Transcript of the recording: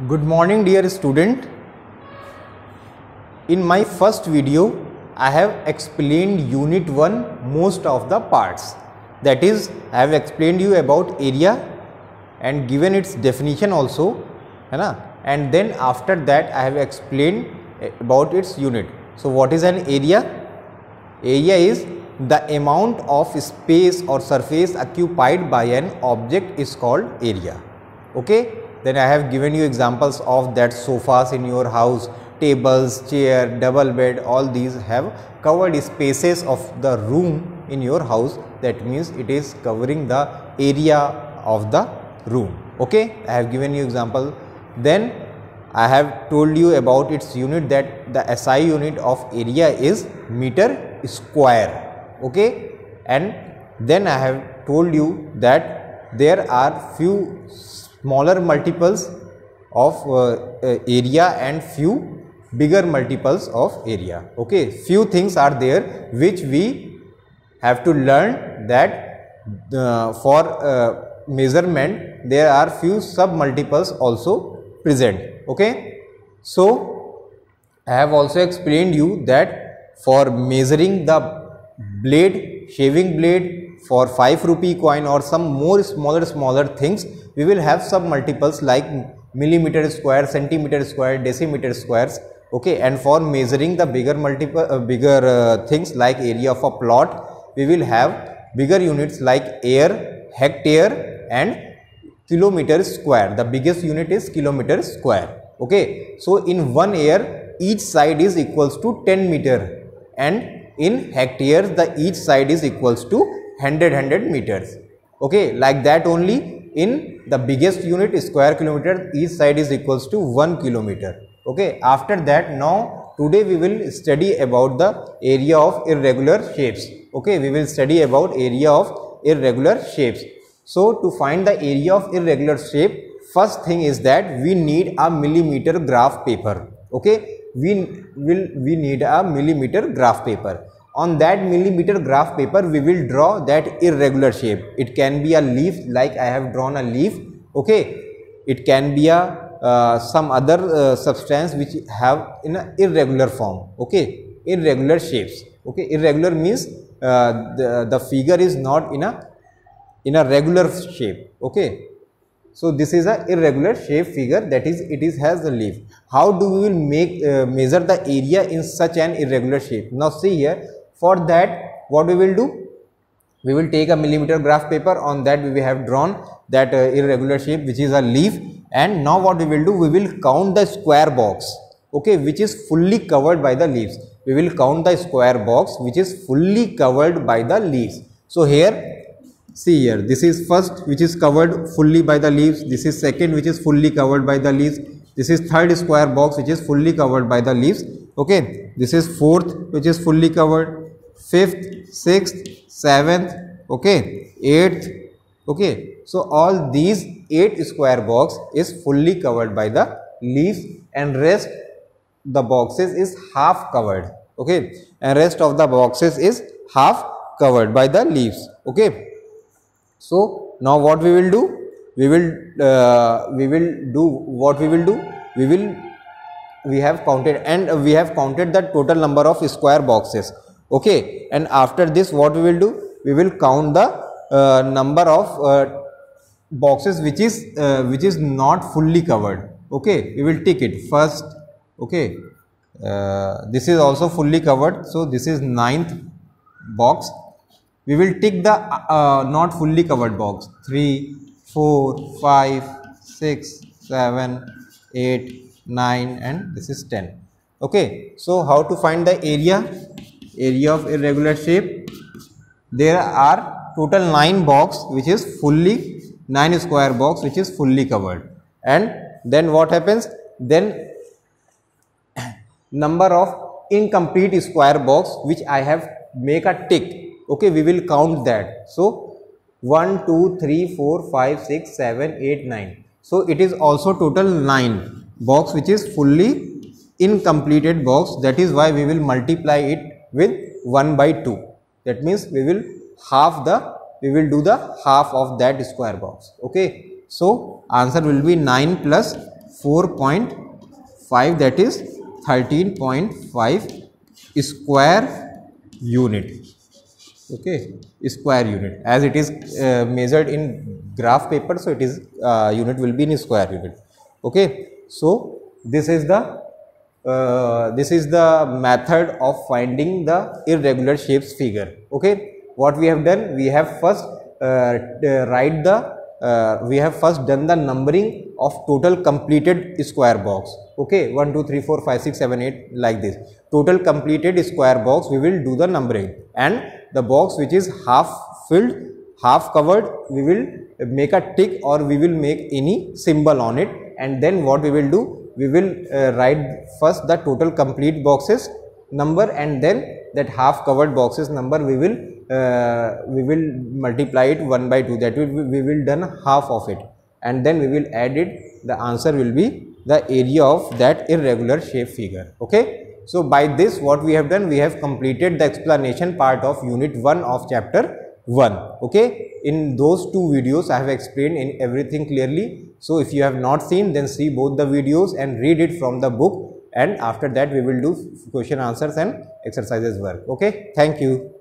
Good morning dear student. In my first video I have explained unit 1 most of the parts. That is, I have explained you about area and given its definition also, है ना, and then after that I have explained about its unit. So what is an area? Area is the amount of space or surface occupied by an object is called area. Okay. Then I have given you examples of that sofas in your house, tables, chair, double bed, all these have covered spaces of the room in your house. That means it is covering the area of the room. Okay, I have given you example. Then I have told you about its unit, that the SI unit of area is meter square. Okay, and then I have told you that there are few smaller multiples of area and few bigger multiples of area. Okay, few things are there which we have to learn, that for measurement there are few sub multiples also present. Okay, so I have also explained you that for measuring the blade, shaving blade, for 5 rupee coin or some more smaller things, we will have sub multiples like millimeter square, centimeter square, decimeter squares. Okay, and for measuring the bigger bigger things like area of a plot, we will have bigger units like air, hectare and kilometer square. The biggest unit is kilometer square. Okay, so in 1 air each side is equals to 10 meter, and in hectares the each side is equals to 100 meters. Okay, like that only in the biggest unit square kilometer, each side is equals to 1 kilometer. Okay, after that, now today we will study about the area of irregular shapes. Okay, we will study about area of irregular shapes. So to find the area of irregular shape, first thing is that we need a millimeter graph paper. Okay, we need a millimeter graph paper. On that millimeter graph paper we will draw that irregular shape. It can be a leaf, like I have drawn a leaf. Okay, it can be a some other substance which have in a irregular form. Okay, irregular shapes. Okay, irregular means the figure is not in a regular shape. Okay, so this is a irregular shape figure, that is it is has the leaf. How do we will make measure the area in such an irregular shape? Now see here. For that, what we will do? We will take a millimeter graph paper. On that we have drawn that irregular shape which is a leaf, and now what we will do? We will count the square box. Okay, which is fully covered by the leaves. We will count the square box which is fully covered by the leaves. So here, see here, this is first which is covered fully by the leaves. This is second which is fully covered by the leaves. This is third square box which is fully covered by the leaves. Okay, this is fourth which is fully covered. 5th, 6th, 7th, okay, 8th. Okay, so all these 8 square box is fully covered by the leaves, and rest the boxes is half covered. Okay, and rest of the boxes is half covered by the leaves. Okay, so now what we will do? We have counted, and we have counted the total number of square boxes. Okay, and after this what we will do? We will count the number of boxes which is not fully covered. Okay, we will tick it first. Okay, this is also fully covered, so this is 9th box. We will tick the not fully covered box. 3, 4, 5, 6, 7, 8, 9, and this is 10. Okay, so how to find the area? Area of irregular shape. There are total 9 box which is fully 9 square box which is fully covered, and then what happens? Then number of incomplete square box which I have make a tick. Okay, we will count that. So 1, 2, 3, 4, 5, 6, 7, 8, 9. So it is also total 9 box which is fully incompleted box. That is why we will multiply it with 1 by 2. That means we will do the half of that square box. Okay, so answer will be 9 plus 4.5, that is 13.5 square unit. Okay, square unit, as it is measured in graph paper, so it is unit will be in square unit. Okay, so this is the method of finding the irregular shapes figure. Okay, what we have done, we have first we have first done the numbering of total completed square box. Okay, 1 2 3 4 5 6 7 8, like this. Total completed square box, we will do the numbering, and the box which is half filled, half covered, we will make a tick or we will make any symbol on it, and then what we will do, we will write first the total complete boxes number, and then that half covered boxes number we will multiply it 1 by 2, that we will done half of it, and then we will add it. The answer will be the area of that irregular shape figure. Okay, so by this what we have done, we have completed the explanation part of unit 1 of chapter 1. Okay, in those two videos I have explained in everything clearly. So if you have not seen, then see both the videos and read it from the book, and after that we will do question answers and exercises work. Okay, thank you.